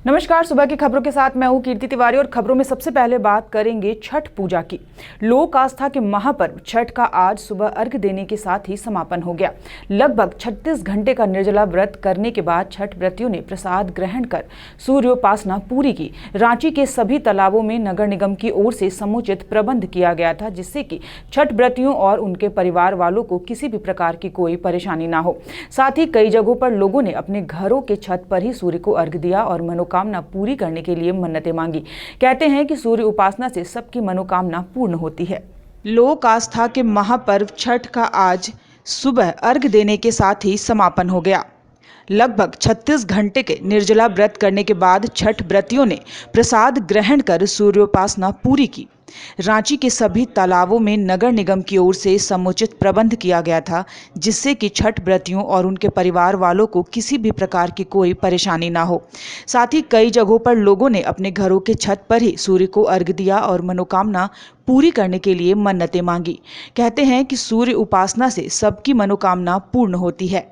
नमस्कार, सुबह की खबरों के साथ मैं हूं कीर्ति तिवारी और खबरों में सबसे पहले बात करेंगे छठ पूजा की। लोक आस्था के महापर्व छठ का आज सुबह अर्घ्य देने के साथ ही समापन हो गया। लगभग 36 घंटे का निर्जला व्रत करने के बाद छठ व्रतियों ने प्रसाद ग्रहण कर सूर्योपासना पूरी की। रांची के सभी तालाबों में नगर निगम की ओर से समुचित प्रबंध किया गया था, जिससे कि छठ व्रतियों और उनके परिवार वालों को किसी भी प्रकार की कोई परेशानी ना हो। साथ ही कई जगहों पर लोगों ने अपने घरों के छत पर ही सूर्य को अर्घ्य दिया और मनोकामना पूरी करने के लिए मन्नतें मांगी। कहते हैं कि सूर्य उपासना से सबकी मनोकामना पूर्ण होती है। लोक आस्था के महापर्व छठ का आज सुबह अर्घ्य देने के साथ ही समापन हो गया। लगभग 36 घंटे के निर्जला व्रत करने के बाद छठ व्रतियों ने प्रसाद ग्रहण कर सूर्योपासना पूरी की। रांची के सभी तालाबों में नगर निगम की ओर से समुचित प्रबंध किया गया था, जिससे कि छठ व्रतियों और उनके परिवार वालों को किसी भी प्रकार की कोई परेशानी ना हो। साथ ही कई जगहों पर लोगों ने अपने घरों के छत पर ही सूर्य को अर्घ्य दिया और मनोकामना पूरी करने के लिए मन्नतें मांगी। कहते हैं कि सूर्य उपासना से सबकी मनोकामना पूर्ण होती है।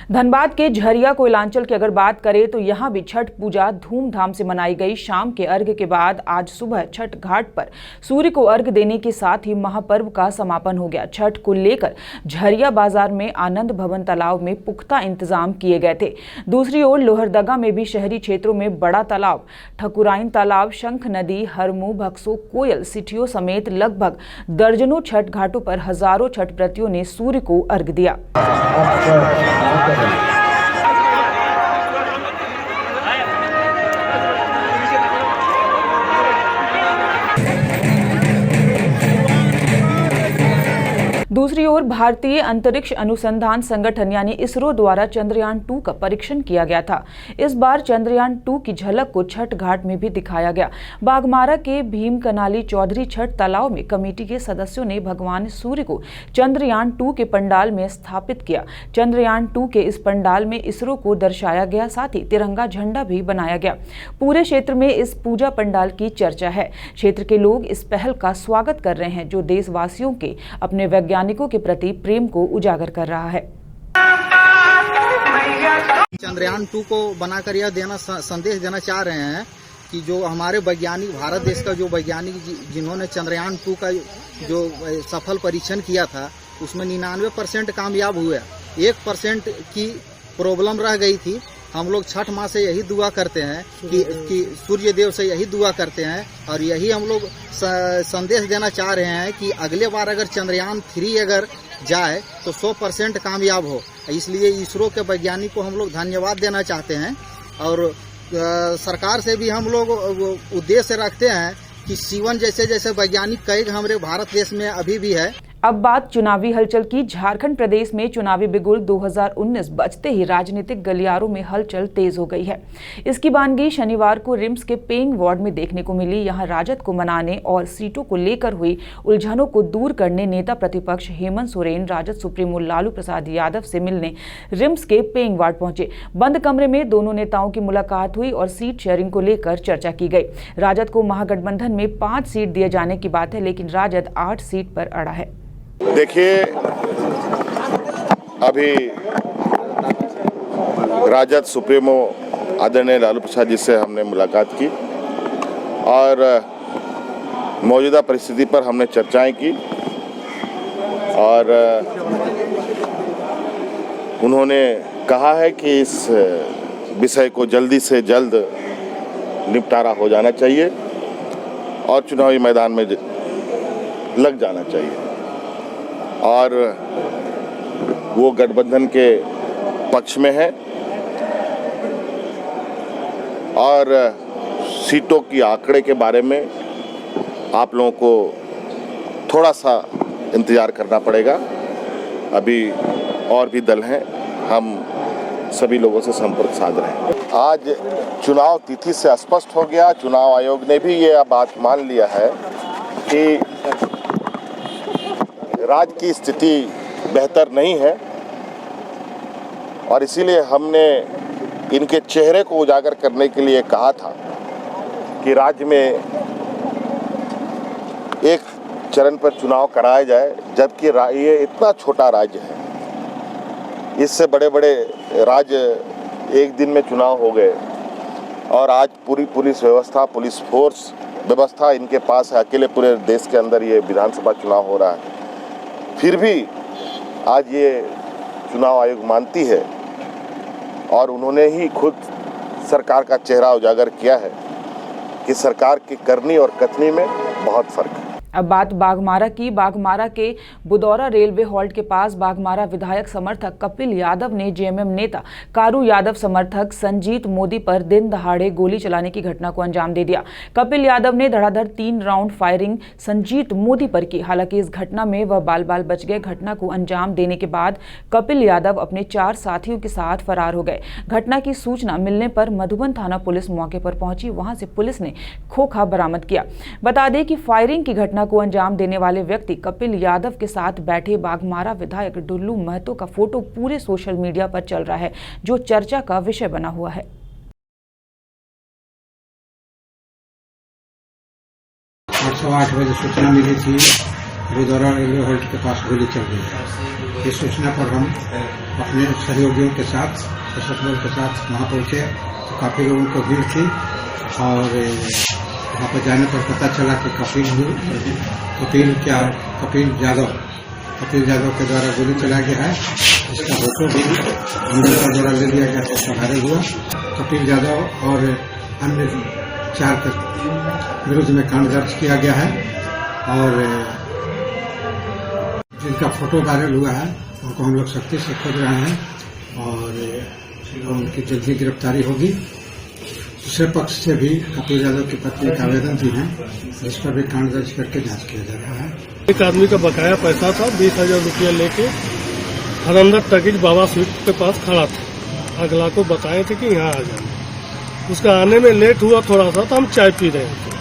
धनबाद के झरिया कोयलांचल की अगर बात करें तो यहां भी छठ पूजा धूमधाम से मनाई गई। शाम के अर्घ्य के बाद आज सुबह छठ घाट पर सूर्य को अर्घ्य देने के साथ ही महापर्व का समापन हो गया। छठ को लेकर झरिया बाजार में आनंद भवन तालाब में पुख्ता इंतजाम किए गए थे। दूसरी ओर लोहरदगा में भी शहरी क्षेत्रों में बड़ा तालाब, ठकुराइन तालाब, शंख नदी, हरमू, भक्सो, कोयल, सिटियो समेत लगभग दर्जनों छठ घाटों पर हजारों छठ व्रतियों ने सूर्य को अर्घ्य दिया। दूसरी ओर भारतीय अंतरिक्ष अनुसंधान संगठन यानी इसरो द्वारा चंद्रयान 2 का परीक्षण किया गया था। इस बार चंद्रयान 2 की झलक को छठ घाट में भी दिखाया गया। बागमारा के भीम कनाली चौधरी छठ तालाब में कमेटी के सदस्यों ने भगवान सूर्य को चंद्रयान 2 के पंडाल में स्थापित किया। चंद्रयान 2 के इस पंडाल में इसरो को दर्शाया गया, साथ ही तिरंगा झंडा भी बनाया गया। पूरे क्षेत्र में इस पूजा पंडाल की चर्चा है। क्षेत्र के लोग इस पहल का स्वागत कर रहे हैं, जो देशवासियों के अपने वैज्ञानिकों के प्रति प्रेम को उजागर कर रहा है। चंद्रयान 2 को बनाकर यह संदेश देना चाह रहे हैं कि जो हमारे वैज्ञानिक, भारत देश का जो वैज्ञानिक जिन्होंने चंद्रयान 2 का जो सफल परीक्षण किया था, उसमें 99% कामयाब हुए। 1% की प्रॉब्लम रह गई थी। हम लोग छठ माह से यही दुआ करते हैं कि सूर्य देव से यही दुआ करते हैं और यही हम लोग संदेश देना चाह रहे हैं कि अगले बार अगर चंद्रयान 3 अगर जाए तो 100% कामयाब हो। इसलिए इसरो के वैज्ञानिक को हम लोग धन्यवाद देना चाहते हैं और सरकार से भी हम लोग उद्देश्य रखते हैं कि सीवन जैसे वैज्ञानिक कई हमारे भारत देश में अभी भी है। अब बात चुनावी हलचल की। झारखंड प्रदेश में चुनावी बिगुल 2019 बजते ही राजनीतिक गलियारों में हलचल तेज हो गई है। इसकी बानगी शनिवार को रिम्स के पेइंग वार्ड में देखने को मिली। यहां राजद को मनाने और सीटों को लेकर हुई उलझनों को दूर करने नेता प्रतिपक्ष हेमंत सोरेन राजद सुप्रीमो लालू प्रसाद यादव से मिलने रिम्स के पेइंग वार्ड पहुंचे। बंद कमरे में दोनों नेताओं की मुलाकात हुई और सीट शेयरिंग को लेकर चर्चा की गई। राजद को महागठबंधन में 5 सीट दिए जाने की बात है, लेकिन राजद 8 सीट पर अड़ा है। देखिए, अभी राजद सुप्रीमो आदरणीय लालू प्रसाद जी से हमने मुलाकात की और मौजूदा परिस्थिति पर हमने चर्चाएं की और उन्होंने कहा है कि इस विषय को जल्दी से जल्द निपटारा हो जाना चाहिए और चुनावी मैदान में लग जाना चाहिए और वो गठबंधन के पक्ष में है और सीटों की आंकड़े के बारे में आप लोगों को थोड़ा सा इंतज़ार करना पड़ेगा। अभी और भी दल हैं, हम सभी लोगों से संपर्क साध रहे हैं। आज चुनाव तिथि से स्पष्ट हो गया, चुनाव आयोग ने भी ये बात मान लिया है कि राज्य की स्थिति बेहतर नहीं है और इसीलिए हमने इनके चेहरे को उजागर करने के लिए कहा था कि राज्य में एक चरण पर चुनाव कराया जाए, जबकि ये इतना छोटा राज्य है, इससे बड़े बड़े राज्य एक दिन में चुनाव हो गए और आज पूरी पुलिस व्यवस्था, पुलिस फोर्स व्यवस्था इनके पास है। अकेले पूरे देश के अंदर ये विधानसभा चुनाव हो रहा है, फिर भी आज ये चुनाव आयोग मानती है और उन्होंने ही खुद सरकार का चेहरा उजागर किया है कि सरकार की करनी और कथनी में बहुत फर्क है। अब बात बाघमारा की। बाघमारा के बुदौरा रेलवे हॉल्ट के पास बाघमारा विधायक समर्थक कपिल यादव ने जेएमएम नेता कारू यादव समर्थक संजीत मोदी पर दिन दहाड़े गोली चलाने की घटना को अंजाम दे दिया। कपिल यादव ने धड़ाधड़ 3 राउंड फायरिंग संजीत मोदी पर की। हालांकि इस घटना में वह बाल बाल बच गए। घटना को अंजाम देने के बाद कपिल यादव अपने 4 साथियों के साथ फरार हो गए। घटना की सूचना मिलने पर मधुबन थाना पुलिस मौके पर पहुंची। वहां से पुलिस ने खोखा बरामद किया। बता दें कि फायरिंग की घटना को अंजाम देने वाले व्यक्ति कपिल यादव के साथ बैठे बाघमारा विधायक डुल्लू महतो का फोटो पूरे सोशल मीडिया पर चल रहा है, जो चर्चा का विषय बना हुआ है। आज 8:15 बजे सूचना मिली थी, बुदौरा रेलवे हॉल्ट के पास गोली चल गई। इस सूचना पर हम अपने सहयोगियों के साथ, सशस्त्र बल के साथ वहां पहुंचे तो काफी लोगों को भीड़ थी और वहाँ पर जाने पर पता चला कि कपिल यादव के द्वारा गोली चला गया है। इसका फोटो भी मीडिया के द्वारा ले लिया गया तो सहारे हुआ। कपिल यादव और अन्य 4 के विरुद्ध में कांड दर्ज किया गया है और जिनका फोटो वायरल हुआ है उनको हम लोग सख्ती से खोज रहे हैं और उनकी जल्दी गिरफ्तारी होगी। दूसरे पक्ष से भी कपिल यादव की पत्नी का आवेदन भी है, जिस पर भी कांड दर्ज करके जांच किया जा रहा है। एक आदमी का बकाया पैसा था, 20,000 रुपया लेके हरंदर टकीज बाबा स्वीट के पास खड़ा था। अगला को बताए थे कि यहाँ आ जाए। उसका आने में लेट हुआ थोड़ा सा, तो हम चाय पी रहे थे।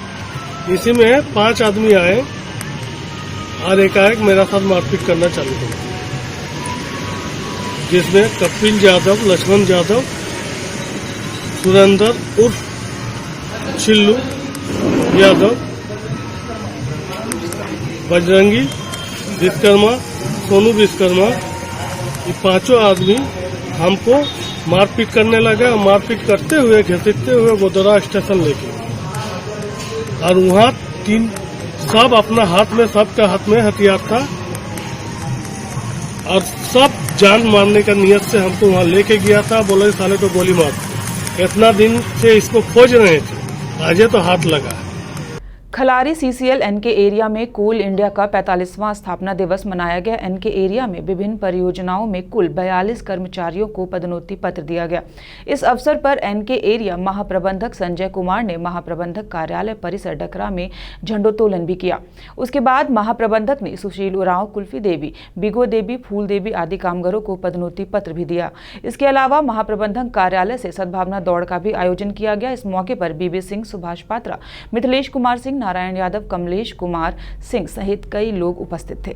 इसी में 5 आदमी आए और एकाएक मेरा साथ मारपीट करना चालू कर दिया, जिसमें कपिल यादव, लक्ष्मण यादव, सुरेंद्र उर्फ छिल्लू यादव, बजरंगी विश्वकर्मा, सोनू विश्वकर्मा, ये 5 आदमी हमको मारपीट करने लगे और मारपीट करते हुए घसीटते हुए बुदौरा स्टेशन लेके और वहाँ 3 सब अपना हाथ में, सबका हाथ में हथियार था और सब जान मारने का नियत से हमको वहाँ लेके गया था। बोला साले तो गोली मार। इतना दिन से इसको खोज रहे थे, आज तो हाथ लगा। खलारी सीसीएल एनके एरिया में कोल इंडिया का 45वां स्थापना दिवस मनाया गया। एनके एरिया में विभिन्न परियोजनाओं में कुल 42 कर्मचारियों को पदोन्नति पत्र दिया गया। इस अवसर पर एनके एरिया महाप्रबंधक संजय कुमार ने महाप्रबंधक कार्यालय परिसर डकरा में झंडोत्तोलन भी किया। उसके बाद महाप्रबंधक ने सुशील उरांव, कुल्फी देवी, बिगो देवी, फूल देवी आदि कामगारों को पदोन्नति पत्र भी दिया। इसके अलावा महाप्रबंधक कार्यालय से सद्भावना दौड़ का भी आयोजन किया गया। इस मौके पर बीबी सिंह, सुभाष पात्रा, मिथिलेश कुमार सिंह, नारायण यादव, कमलेश कुमार सिंह सहित कई लोग उपस्थित थे।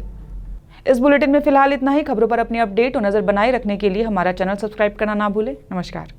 इस बुलेटिन में फिलहाल इतना ही। खबरों पर अपनी अपडेट और नजर बनाए रखने के लिए हमारा चैनल सब्सक्राइब करना ना भूलें। नमस्कार।